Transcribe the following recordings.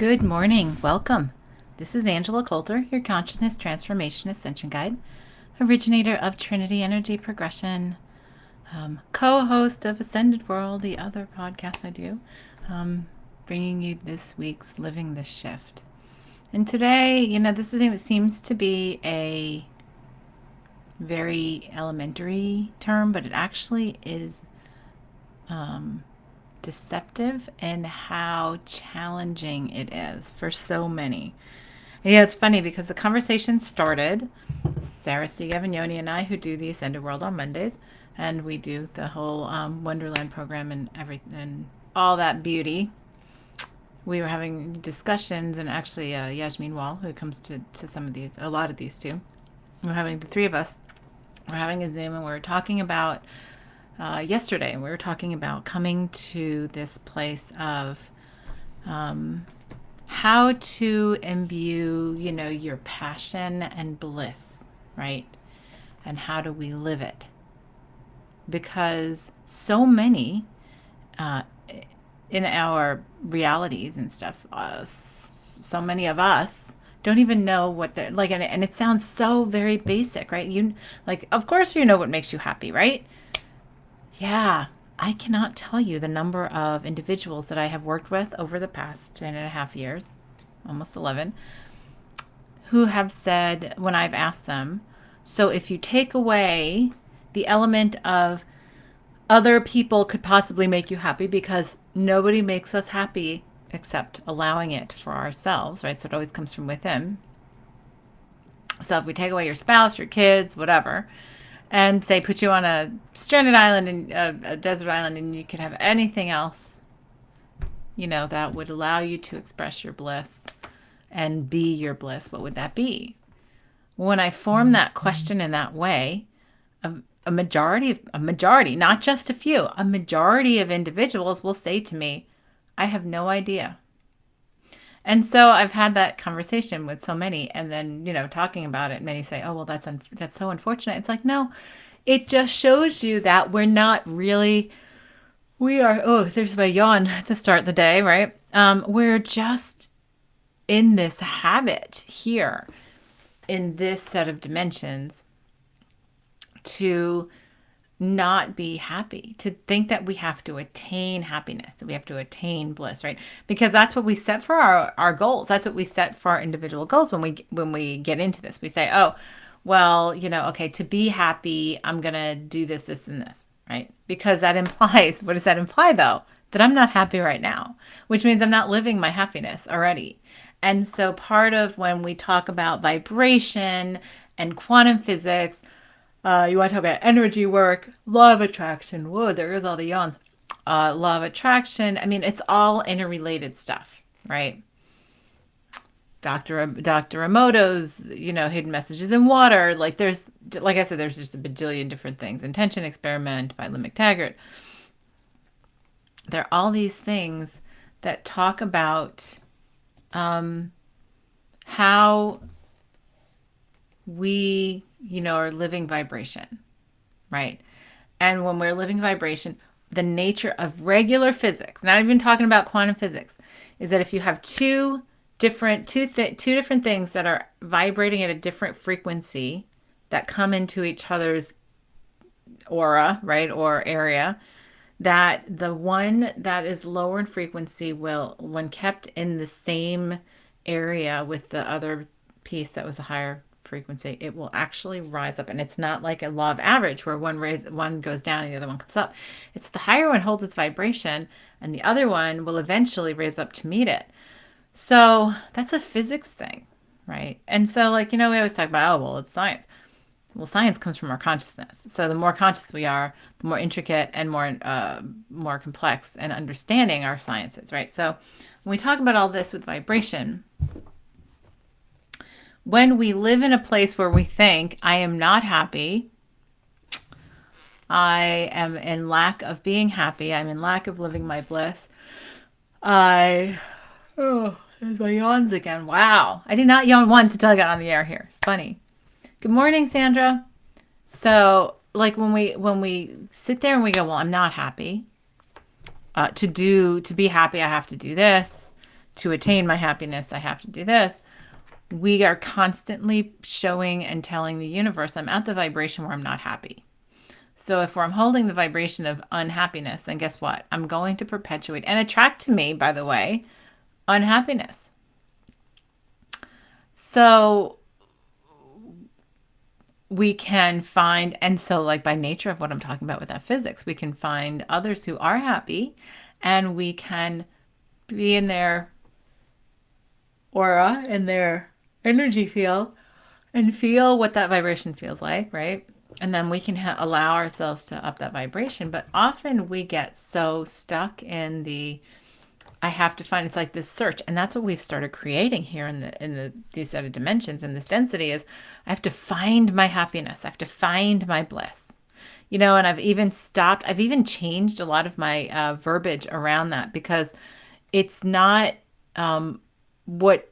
Good morning. Welcome. This is Angela Coulter, your Consciousness Transformation Ascension Guide, originator of Trinity Energy Progression, co-host of Ascended World, the other podcast I do, bringing you this week's Living the Shift. And today, seems to be a very elementary term, but it actually is deceptive in how challenging it is for so many. And it's funny because the conversation started, Sarah C. Gavagnoni and I, who do the Ascended World on Mondays, and we do the whole Wonderland program and everything, and all that beauty. We were having discussions, and actually Yasmin Wall, who comes to some of these, a lot of these too, we're having, the three of us, we're having a Zoom, and we're talking about yesterday, we were talking about coming to this place of how to imbue, your passion and bliss, right? And how do we live it? Because so many in our realities and stuff, so many of us don't even know what they're like, and it sounds so very basic, right? Of course you know what makes you happy, right? Yeah, I cannot tell you the number of individuals that I have worked with over the past 10.5 years, almost 11, who have said, when I've asked them, so if you take away the element of other people could possibly make you happy, because nobody makes us happy except allowing it for ourselves, right? So it always comes from within. So if we take away your spouse, your kids, whatever, and say put you on a stranded island and a desert island, and you can have anything else, that would allow you to express your bliss and be your bliss, what would that be? When I form that question in that way, a majority, not just a few, a majority of individuals will say to me, I have no idea. And so I've had that conversation with so many, and then, talking about it, many say, oh, well, that's so unfortunate. It's like, no, it just shows you that we are, oh, there's my yawn to start the day, right? We're just in this habit here, in this set of dimensions, to not be happy, to think that we have to attain happiness, that we have to attain bliss, right? Because that's what we set for our goals. That's what we set for our individual goals when we get into this. We say, oh, well, okay, to be happy, I'm going to do this, this, and this, right? Because that implies, what does that imply though? That I'm not happy right now, which means I'm not living my happiness already. And so part of when we talk about vibration and quantum physics, you want to talk about energy work, law of attraction. Whoa, there goes all the yawns. Law of attraction. I mean, it's all interrelated stuff, right? Dr. Emoto's, hidden messages in water. Like I said, there's just a bajillion different things. Intention Experiment by Lynn McTaggart. There are all these things that talk about how we are living vibration, right? And when we're living vibration, the nature of regular physics, not even talking about quantum physics, is that if you have two different things that are vibrating at a different frequency that come into each other's aura, right, or area, that the one that is lower in frequency will, when kept in the same area with the other piece that was a higher frequency, it will actually rise up. And it's not like a law of average where one goes down and the other one comes up. It's the higher one holds its vibration and the other one will eventually raise up to meet it. So that's a physics thing, right? And so we always talk about, oh, well, it's science. Well, science comes from our consciousness. So the more conscious we are, the more intricate and more complex and understanding our science is, right? So when we talk about all this with vibration, when we live in a place where we think, I am not happy, I am in lack of being happy, I'm in lack of living my bliss, there's my yawns again. Wow. I did not yawn once until I got on the air here. Funny. Good morning, Sandra. So when we sit there and we go, well, I'm not happy. To be happy, I have to do this. to attain my happiness, I have to do this. We are constantly showing and telling the universe, I'm at the vibration where I'm not happy. So if I'm holding the vibration of unhappiness, then guess what? I'm going to perpetuate and attract to me, by the way, unhappiness. So we can find, and so like by nature of what I'm talking about with that physics, we can find others who are happy, and we can be in their aura, in their energy field, and feel what that vibration feels like, right? And then we can allow ourselves to up that vibration. But often we get so stuck in the I have to find, it's like this search, and that's what we've started creating here in the these set of dimensions and this density is I have to find my happiness. I have to find my bliss. And I've even changed a lot of my verbiage around that, because it's not what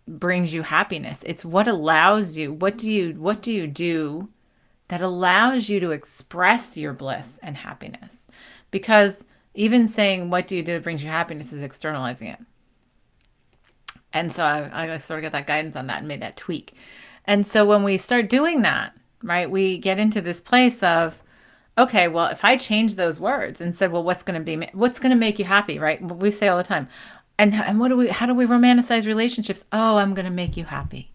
brings you happiness. It's what allows you. What do you do that allows you to express your bliss and happiness? Because even saying what do you do that brings you happiness is externalizing it. And so I sort of got that guidance on that and made that tweak. And so when we start doing that, right, we get into this place of, okay, well, if I change those words and said, well, what's going to make you happy, right? We say all the time. And how do we romanticize relationships? Oh, I'm going to make you happy.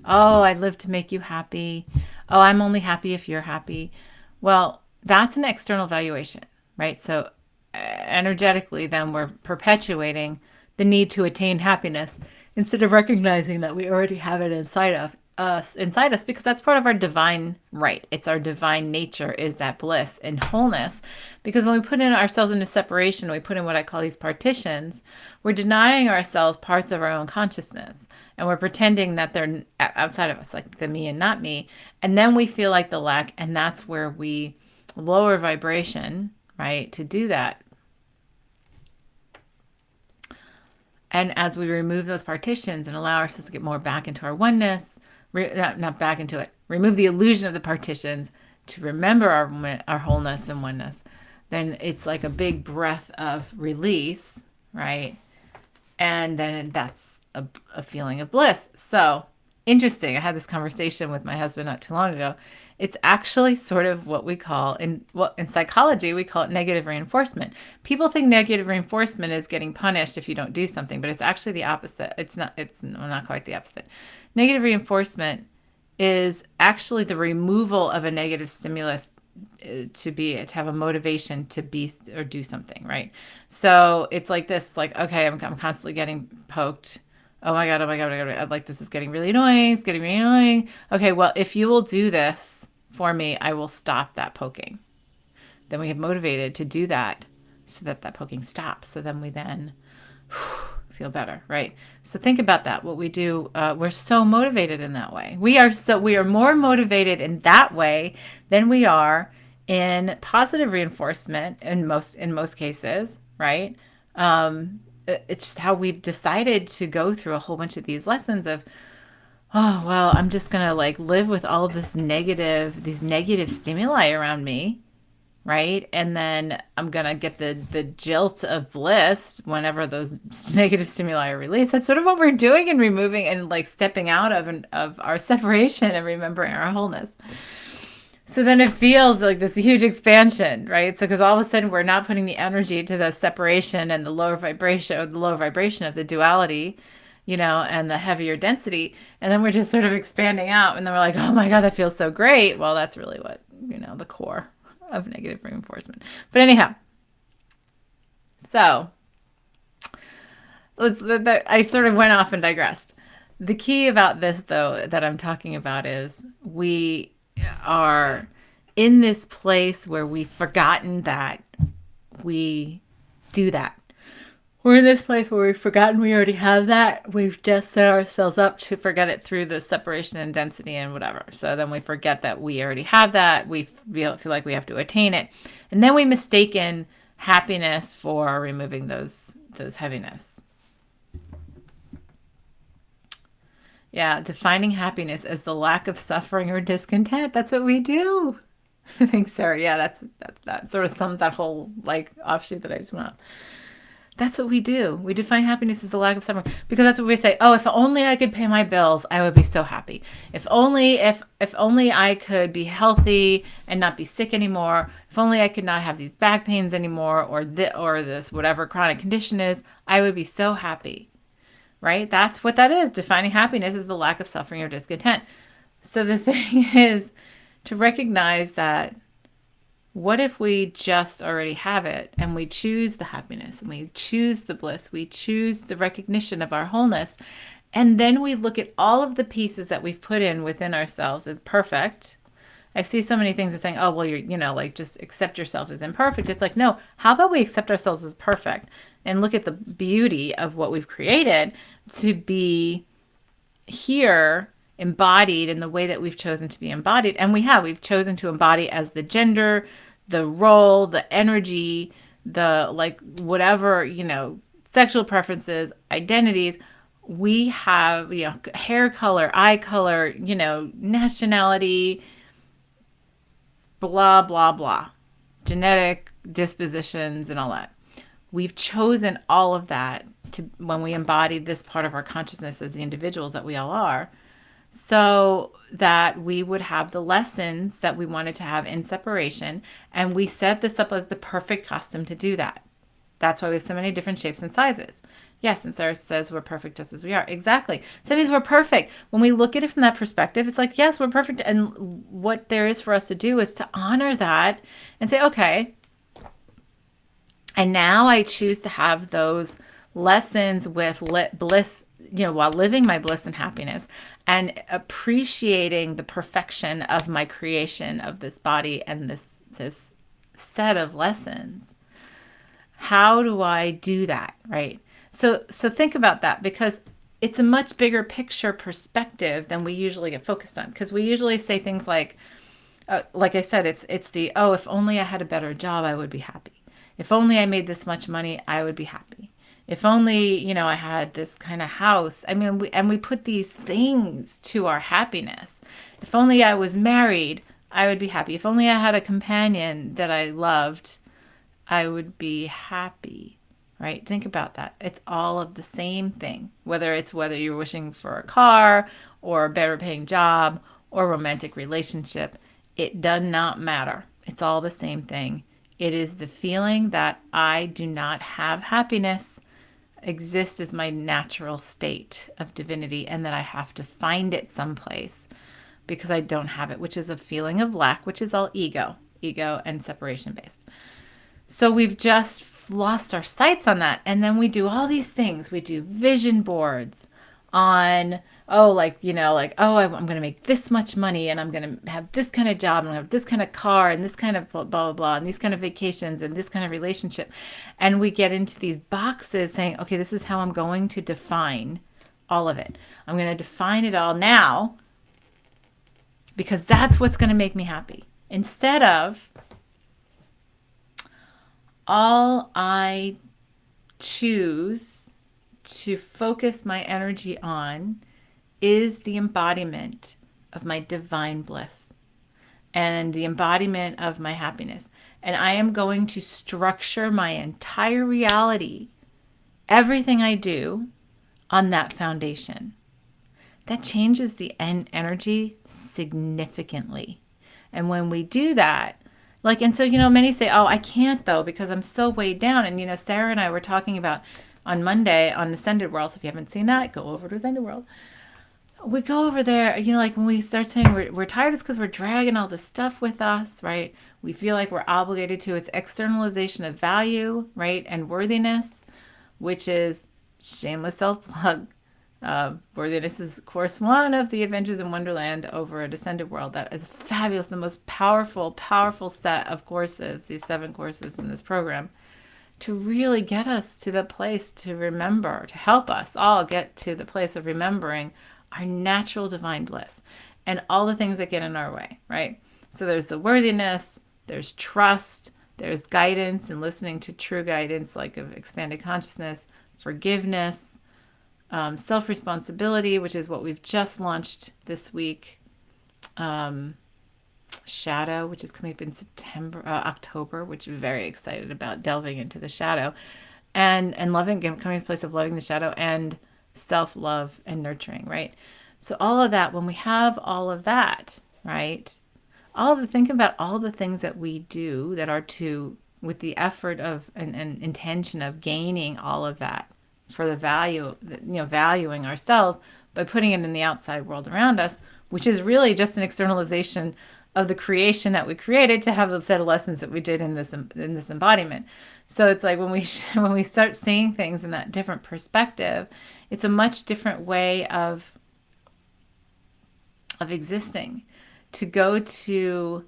Oh, I live to make you happy. Oh, I'm only happy if you're happy. Well, that's an external valuation, right? So energetically, then we're perpetuating the need to attain happiness instead of recognizing that we already have it inside us, because that's part of our divine right. It's our divine nature, is that bliss and wholeness. Because when we put in ourselves into separation, we put in what I call these partitions, we're denying ourselves parts of our own consciousness. And we're pretending that they're outside of us, like the me and not me. And then we feel like the lack, and that's where we lower vibration, right, to do that. And as we remove those partitions and allow ourselves to get more back into our oneness, not back into it, remove the illusion of the partitions to remember our wholeness and oneness, then it's like a big breath of release, right? And then that's a feeling of bliss. So interesting. I had this conversation with my husband not too long ago. It's actually sort of what we call in psychology, we call it negative reinforcement. People think negative reinforcement is getting punished if you don't do something, but it's actually the opposite. It's not quite the opposite. Negative reinforcement is actually the removal of a negative stimulus to have a motivation to be or do something, right? So it's like this, like, okay, I'm constantly getting poked. Oh my God. Like, this is getting really annoying. It's getting really annoying. Okay, well, if you will do this for me, I will stop that poking. Then we get motivated to do that so that poking stops. So then we feel better, right? So think about that. What we do, we're so motivated in that way. We are more motivated in that way than we are in positive reinforcement in most cases, right? It's just how we've decided to go through a whole bunch of these lessons of, oh, well, I'm just going to like live with all of these negative stimuli around me, right? And then I'm going to get the jilt of bliss whenever those negative stimuli are released. That's sort of what we're doing and removing and like stepping out of our separation and remembering our wholeness. So then it feels like this huge expansion, right? So because all of a sudden we're not putting the energy to the separation and the lower vibration of the duality, and the heavier density. And then we're just sort of expanding out. And then we're like, oh my God, that feels so great. Well, that's really what, the core of negative reinforcement. But anyhow, so I sort of went off and digressed. The key about this, though, that I'm talking about is we are in this place where we've forgotten that we do that. We're in this place where we've forgotten we already have that. We've just set ourselves up to forget it through the separation and density and whatever. So then we forget that we already have that. We feel like we have to attain it. And then we mistaken happiness for removing those heaviness. Yeah, defining happiness as the lack of suffering or discontent. That's what we do. Thanks, Sarah. Yeah, that sort of sums that whole like offshoot that I just went on. That's what we do. We define happiness as the lack of suffering because that's what we say. Oh, if only I could pay my bills, I would be so happy. If only I could be healthy and not be sick anymore. If only I could not have these back pains anymore, or this whatever chronic condition is, I would be so happy. Right? That's what that is. Defining happiness is the lack of suffering or discontent. So the thing is to recognize that what if we just already have it and we choose the happiness and we choose the bliss, we choose the recognition of our wholeness, and then we look at all of the pieces that we've put in within ourselves as perfect. I see so many things that saying, oh, well, like just accept yourself as imperfect. It's like, no, how about we accept ourselves as perfect and look at the beauty of what we've created to be here embodied in the way that we've chosen to be embodied. And we've chosen to embody as the gender, the role, the energy, the like whatever, sexual preferences, identities. We have, hair color, eye color, nationality, blah, blah, blah, genetic dispositions and all that. We've chosen all of that to when we embody this part of our consciousness as the individuals that we all are, so that we would have the lessons that we wanted to have in separation. And we set this up as the perfect costume to do that. That's why we have so many different shapes and sizes. Yes, and Sarah says we're perfect just as we are. Exactly. So that means we're perfect. When we look at it from that perspective, it's like, yes, we're perfect. And what there is for us to do is to honor that and say, okay, and now I choose to have those lessons with bliss, while living my bliss and happiness and appreciating the perfection of my creation of this body and this set of lessons. How do I do that, right? So think about that, because it's a much bigger picture perspective than we usually get focused on, because we usually say things like I said, it's the, oh, if only I had a better job, I would be happy. If only I made this much money, I would be happy. If only, I had this kind of house. I mean, we put these things to our happiness. If only I was married, I would be happy. If only I had a companion that I loved, I would be happy. Right? Think about that. It's all of the same thing. Whether you're wishing for a car or a better paying job or romantic relationship, it does not matter. It's all the same thing. It is the feeling that I do not have happiness, exist as my natural state of divinity, and that I have to find it someplace because I don't have it, which is a feeling of lack, which is all ego and separation based. So we've just lost our sights on that. And then we do all these things. We do vision boards on, oh, I'm going to make this much money and I'm going to have this kind of job and have this kind of car and this kind of blah, blah, blah, and these kind of vacations and this kind of relationship. And we get into these boxes saying, okay, this is how I'm going to define all of it. I'm going to define it all now because that's what's going to make me happy. Instead of, all I choose to focus my energy on is the embodiment of my divine bliss and the embodiment of my happiness. And I am going to structure my entire reality, everything I do, on that foundation. That changes the energy significantly. And when we do that, and so, many say, oh, I can't though, because I'm so weighed down. And, Sarah and I were talking about on Monday on Ascended World. So if you haven't seen that, go over to Ascended World. We go over there, when we start saying we're tired, it's because we're dragging all this stuff with us, right? We feel like we're obligated to. It's externalization of value, right? And worthiness, which is shameless self-plug. Worthiness is course 1 of the Adventures in Wonderland over at Ascended World. That is fabulous, the most powerful set of courses, these 7 courses in this program, to really get us to the place to remember, to help us all get to the place of remembering our natural divine bliss and all the things that get in our way, right? So there's the worthiness, there's trust, there's guidance and listening to true guidance like of expanded consciousness, forgiveness, self-responsibility, which is what we've just launched this week. Shadow, which is coming up in October, which I'm very excited about delving into the shadow. and loving, coming to a place of loving the shadow and self-love and nurturing, right? So all of that, when we have all of that, right? Think about all the things that we do that are to, with the effort of and intention of gaining all of that for the value, valuing ourselves by putting it in the outside world around us, which is really just an externalization of the creation that we created to have the set of lessons that we did in this embodiment. So it's like when we when we start seeing things in that different perspective, it's a much different way of existing. To go to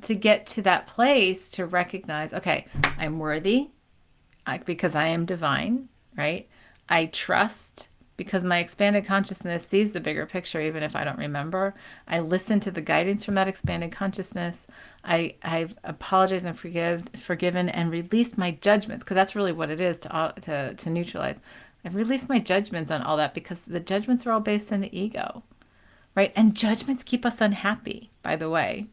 get to that place to recognize, okay, I'm worthy because I am divine, right? I trust because my expanded consciousness sees the bigger picture, even if I don't remember. I listen to the guidance from that expanded consciousness. I've apologized and forgiven and released my judgments, because that's really what it is to neutralize. I've released my judgments on all that because the judgments are all based in the ego, right? And judgments keep us unhappy, by the way.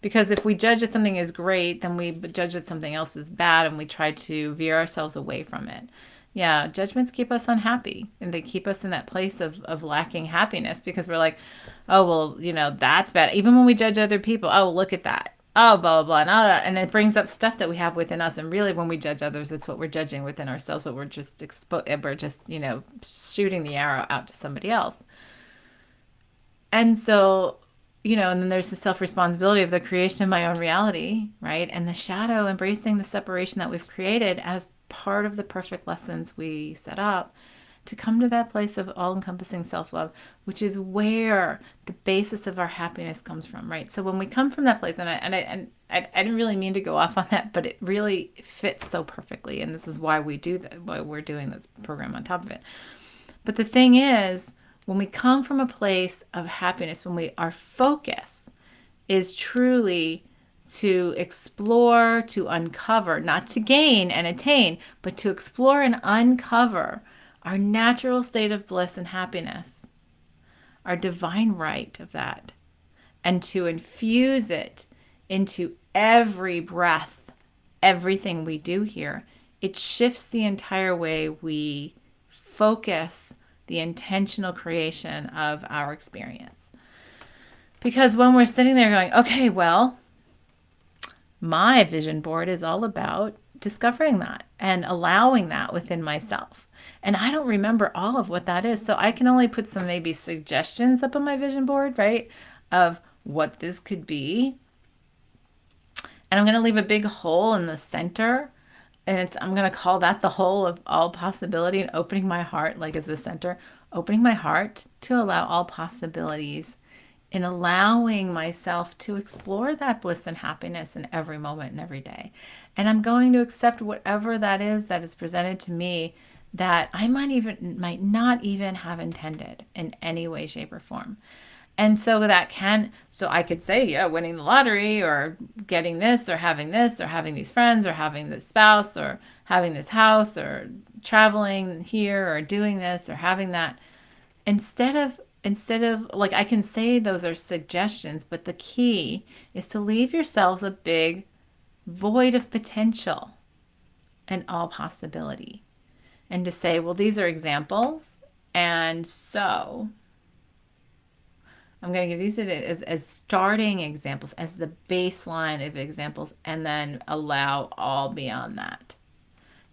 Because if we judge that something is great, then we judge that something else is bad and we try to veer ourselves away from it. Yeah, judgments keep us unhappy and they keep us in that place of lacking happiness, because we're like, oh, well, that's bad. Even when we judge other people, oh, look at that. Oh, blah, blah, blah. And it brings up stuff that we have within us. And really, when we judge others, it's what we're judging within ourselves, what we're just shooting the arrow out to somebody else. And so, and then there's the self-responsibility of the creation of my own reality, right? And the shadow, embracing the separation that we've created as part of the perfect lessons we set up to come to that place of all-encompassing self-love, which is where the basis of our happiness comes from, right? So when we come from that place, and I didn't really mean to go off on that, but it really fits so perfectly, and this is why we do that, why we're doing this program on top of it. But the thing is, when we come from a place of happiness, when our focus is truly to explore, to uncover, not to gain and attain, but to explore and uncover our natural state of bliss and happiness, our divine right of that, and to infuse it into every breath, everything we do here, it shifts the entire way we focus the intentional creation of our experience. Because when we're sitting there going, okay, well, my vision board is all about discovering that and allowing that within myself. And I don't remember all of what that is. So I can only put some maybe suggestions up on my vision board, right? Of what this could be. And I'm going to leave a big hole in the center. And I'm going to call that the hole of all possibility, and opening my heart, like as the center, opening my heart to allow all possibilities, in allowing myself to explore that bliss and happiness in every moment and every day. And I'm going to accept whatever that is presented to me that I might not even have intended in any way, shape, or form. And so I could say, yeah, winning the lottery, or getting this, or having these friends, or having this spouse, or having this house, or traveling here, or doing this, or having that. Instead of like, I can say those are suggestions, but the key is to leave yourselves a big void of potential and all possibility. And to say, well, these are examples. And so I'm going to give these as starting examples, as the baseline of examples, and then allow all beyond that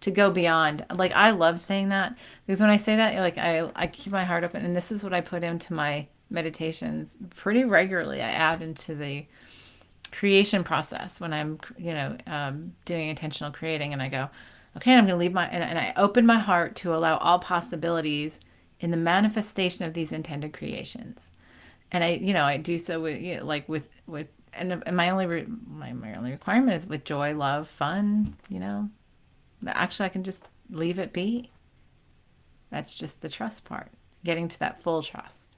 to go beyond. Like, I love saying that, because when I say that, like, I keep my heart open, and this is what I put into my meditations pretty regularly. I add into the creation process when I'm, doing intentional creating, and I go, okay, I'm going to leave and I open my heart to allow all possibilities in the manifestation of these intended creations. And I do so with, and my only requirement is with joy, love, fun, Actually, I can just leave it be. That's just the trust part, getting to that full trust.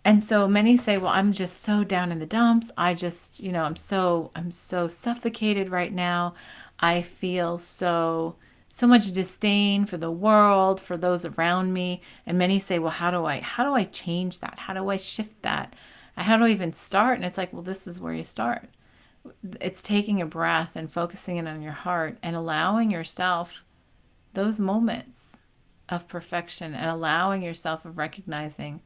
And so many say, well, I'm just so down in the dumps. I just, I'm so suffocated right now. I feel so much disdain for the world, for those around me. And many say, well, how do I change that? How do I shift that? How do I even start? And it's like, well, this is where you start. It's taking a breath and focusing it on your heart and allowing yourself those moments of perfection and allowing yourself of recognizing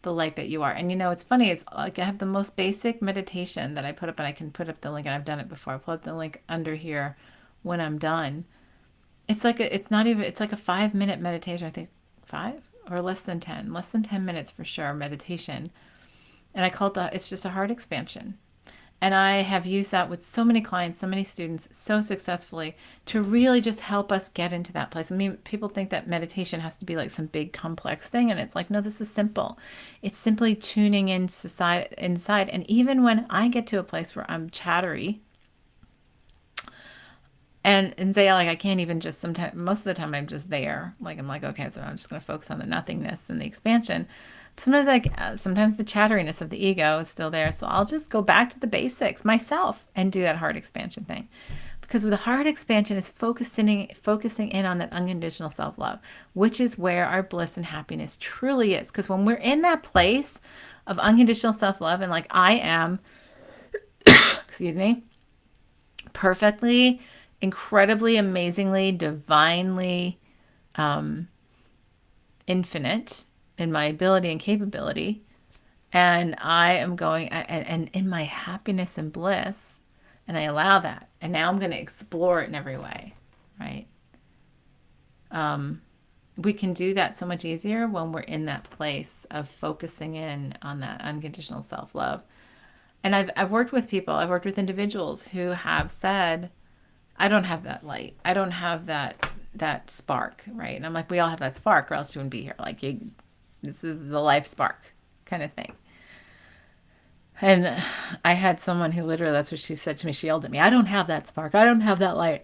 the light that you are. And it's funny, it's like I have the most basic meditation that I put up, and I can put up the link, and I've done it before. I'll put up the link under here when I'm done. It's like it's like a 5-minute meditation, I think 5 or less than 10 minutes for sure meditation. And I call it it's just a heart expansion. And I have used that with so many clients, so many students, so successfully to really just help us get into that place. I mean, people think that meditation has to be like some big complex thing. And it's like, no, this is simple. It's simply tuning in inside. And even when I get to a place where I'm chattery and say, like, I can't even just sometimes, most of the time I'm just there. Like, I'm like, okay, so I'm just going to focus on the nothingness and the expansion. Sometimes the chatteriness of the ego is still there. So I'll just go back to the basics myself and do that heart expansion thing. Because with the heart expansion is focusing in on that unconditional self-love, which is where our bliss and happiness truly is. Because when we're in that place of unconditional self-love, and like I am, excuse me, perfectly, incredibly, amazingly, divinely infinite in my ability and capability, and I am going and in my happiness and bliss, and I allow that, and now I'm going to explore it in every way, right? We can do that so much easier when we're in that place of focusing in on that unconditional self-love. And I've worked with people, I've worked with individuals who have said, I don't have that light, I don't have that spark, right? And I'm like, we all have that spark, or else you wouldn't be here. Like, this is the life spark kind of thing. And I had someone who literally, that's what she said to me. She yelled at me, I don't have that spark, I don't have that light.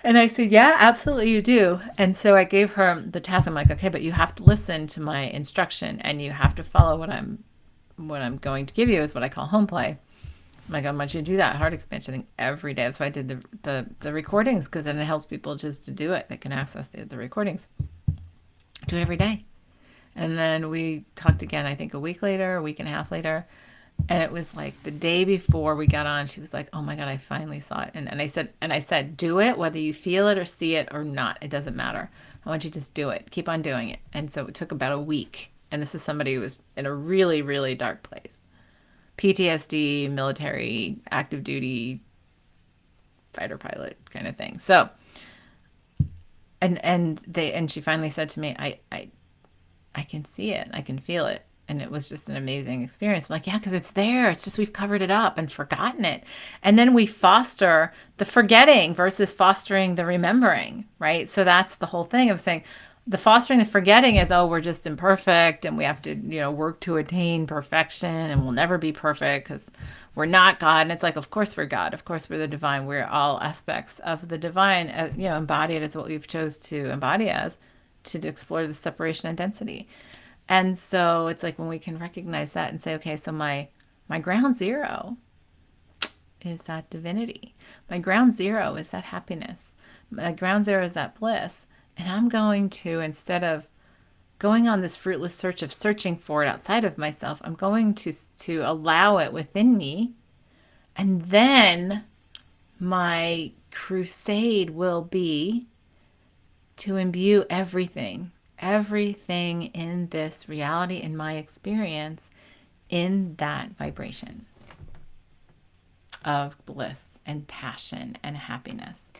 And I said, yeah, absolutely you do. And so I gave her the task. I'm like, okay, but you have to listen to my instruction, and you have to follow what I'm going to give you, is what I call home play. I'm like, I want you to do that heart expansion thing every day. That's why I did the recordings, because then it helps people just to do it. They can access the recordings. Do it every day. And then we talked again, I think a week later, a week and a half later. And it was like the day before we got on, she was like, oh my God, I finally saw it. And I said, do it, whether you feel it or see it or not. It doesn't matter. I want you to just do it. Keep on doing it. And so it took about a week. And this is somebody who was in a really, really dark place. PTSD, military, active duty, fighter pilot kind of thing. So, and she finally said to me, I can see it. I can feel it. And it was just an amazing experience. I'm like, yeah, because it's there. It's just we've covered it up and forgotten it. And then we foster the forgetting versus fostering the remembering, right? So that's the whole thing of saying the fostering the forgetting is, oh, we're just imperfect and we have to, work to attain perfection, and we'll never be perfect because we're not God. And it's like, of course we're God. Of course we're the divine. We're all aspects of the divine, embodied as what we've chose to embody as, to explore the separation and density. And so it's like when we can recognize that and say, okay, so my ground zero is that divinity. My ground zero is that happiness. My ground zero is that bliss. And I'm going to, instead of going on this fruitless search of searching for it outside of myself, I'm going to allow it within me. And then my crusade will be to imbue everything in this reality, in my experience, in that vibration of bliss and passion and happiness.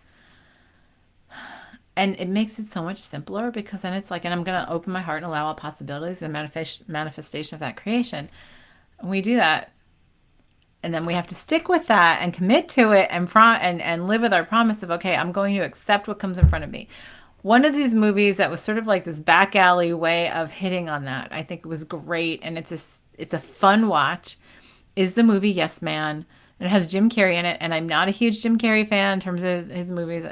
And it makes it so much simpler, because then it's like, and I'm going to open my heart and allow all possibilities and manifestation of that creation. And we do that. And then we have to stick with that and commit to it and live with our promise of, okay, I'm going to accept what comes in front of me. One of these movies that was sort of like this back alley way of hitting on that, I think it was great, and it's a fun watch, is the movie Yes Man. And it has Jim Carrey in it, and I'm not a huge Jim Carrey fan in terms of his movies.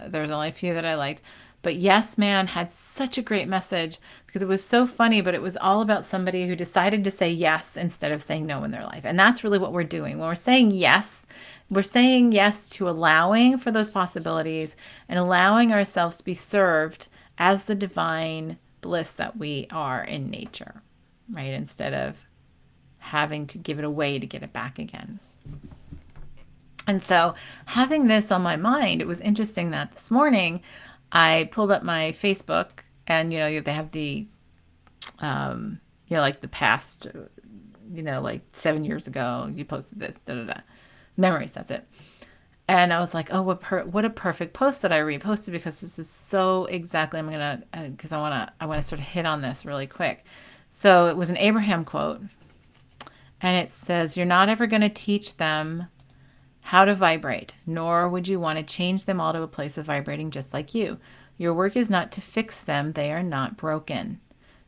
There's only a few that I liked. But Yes Man had such a great message, because it was so funny, but it was all about somebody who decided to say yes instead of saying no in their life. And that's really what we're doing. When we're saying yes to allowing for those possibilities and allowing ourselves to be served as the divine bliss that we are in nature, right? Instead of having to give it away to get it back again. And so having this on my mind, it was interesting that this morning I pulled up my Facebook, and, they have the, like the past, like 7 years ago, you posted this, da da da. Memories, that's it. And I was like, oh, what a perfect post that I reposted, because this is so exactly, I'm going to, because I want to sort of hit on this really quick. So it was an Abraham quote, and it says, "You're not ever going to teach them how to vibrate, nor would you want to change them all to a place of vibrating just like you. Your work is not to fix them, they are not broken.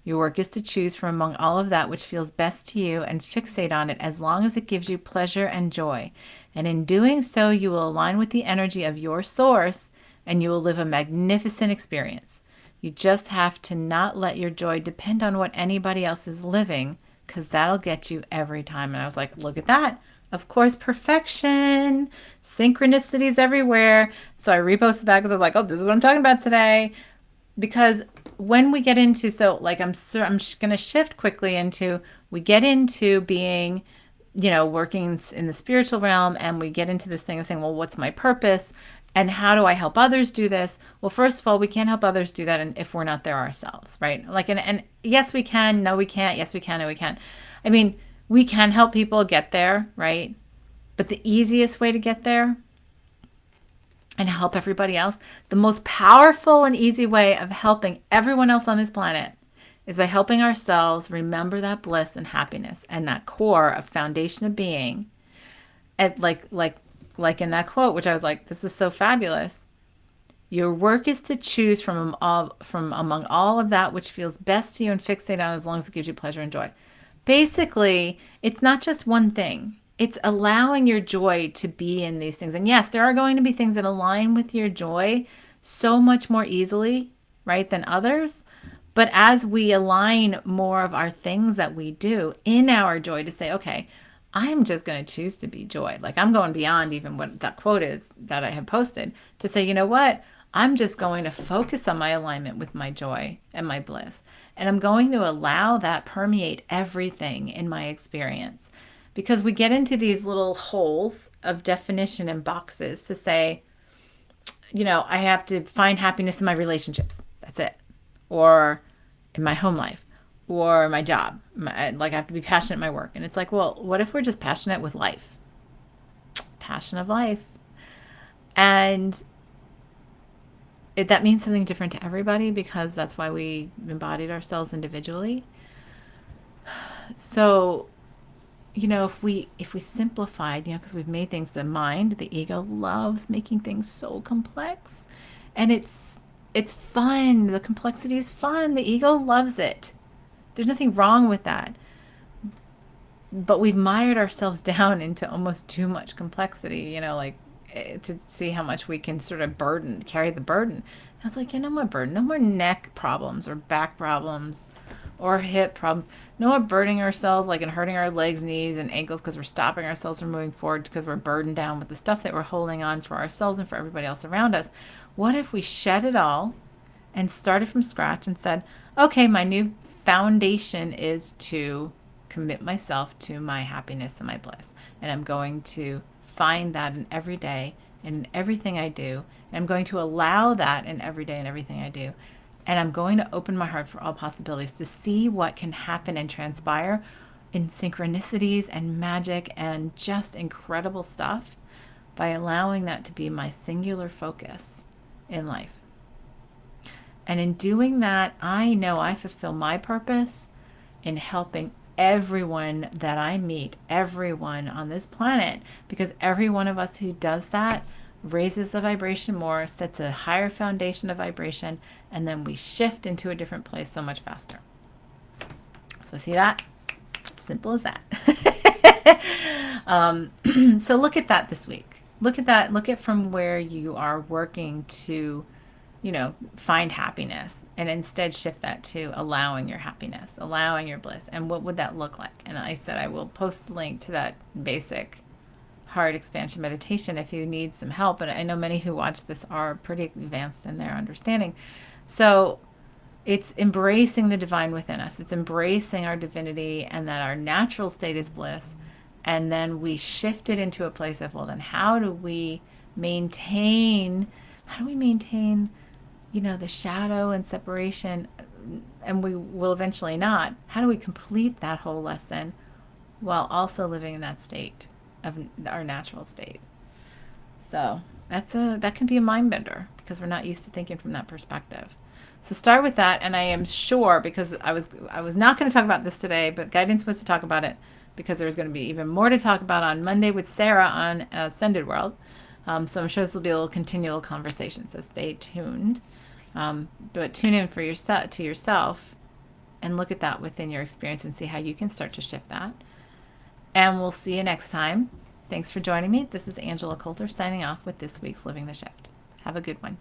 Your work is to choose from among all of that which feels best to you and fixate on it as long as it gives you pleasure and joy. And in doing so, you will align with the energy of your source and you will live a magnificent experience. You just have to not let your joy depend on what anybody else is living, because that'll get you every time." And I was like, look at that. Of course, perfection, synchronicities everywhere. So I reposted that because I was like, oh, this is what I'm talking about today. Because when we get into, I'm going to shift quickly into, we get into being, working in the spiritual realm, and we get into this thing of saying, well, what's my purpose? And how do I help others do this? Well, first of all, we can't help others do that if we're not there ourselves, right? Like, and yes, we can. No, we can't. Yes, we can. No, we can't. I mean, we can help people get there, right? But the easiest way to get there and help everybody else, the most powerful and easy way of helping everyone else on this planet, is by helping ourselves remember that bliss and happiness and that core of foundation of being. And like in that quote, which I was like, this is so fabulous. Your work is to choose from among all of that which feels best to you and fixate on as long as it gives you pleasure and joy. Basically, it's not just one thing. It's allowing your joy to be in these things. And yes, there are going to be things that align with your joy so much more easily, right, than others. But as we align more of our things that we do in our joy to say, okay, I'm just going to choose to be joy. Like, I'm going beyond even what that quote is that I have posted to say, you know what? I'm just going to focus on my alignment with my joy and my bliss. And I'm going to allow that permeate everything in my experience. Because we get into these little holes of definition and boxes to say, I have to find happiness in my relationships. That's it. Or in my home life. Or my job. I have to be passionate in my work. And it's like, well, what if we're just passionate with life? Passion of life. And that means something different to everybody, because that's why we embodied ourselves individually. So, if we simplified, because we've made things, the mind, the ego loves making things so complex, and it's fun. The complexity is fun. The ego loves it. There's nothing wrong with that. But we've mired ourselves down into almost too much complexity, to see how much we can sort of carry the burden. And I was like, no more burden, no more neck problems or back problems or hip problems. No more burdening ourselves and hurting our legs, knees, and ankles because we're stopping ourselves from moving forward because we're burdened down with the stuff that we're holding on for ourselves and for everybody else around us. What if we shed it all and started from scratch and said, okay, my new foundation is to commit myself to my happiness and my bliss. And I'm going to find that in every day and in everything I do. And I'm going to allow that in every day and everything I do. And I'm going to open my heart for all possibilities to see what can happen and transpire in synchronicities and magic and just incredible stuff by allowing that to be my singular focus in life. And in doing that, I know I fulfill my purpose in helping everyone that I meet, everyone on this planet, because every one of us who does that raises the vibration more, sets a higher foundation of vibration, and then we shift into a different place so much faster. So see that? Simple as that. So look at that this week. Look at that. Look at from where you are working to, find happiness, and instead shift that to allowing your happiness, allowing your bliss. And what would that look like? And I said I will post the link to that basic heart expansion meditation if you need some help. And I know many who watch this are pretty advanced in their understanding. So it's embracing the divine within us. It's embracing our divinity and that our natural state is bliss, And then we shift it into a place of, well, then how do we maintain, the shadow and separation, and we will eventually not. How do we complete that whole lesson while also living in that state of our natural state? So that can be a mind bender because we're not used to thinking from that perspective. So start with that, and I am sure, because I was not going to talk about this today, but guidance was to talk about it because there's going to be even more to talk about on Monday with Sarah on Ascended World. So I'm sure this will be a little continual conversation. So stay tuned, but tune in for yourself, and look at that within your experience and see how you can start to shift that. And we'll see you next time. Thanks for joining me. This is Angela Coulter signing off with this week's Living the Shift. Have a good one.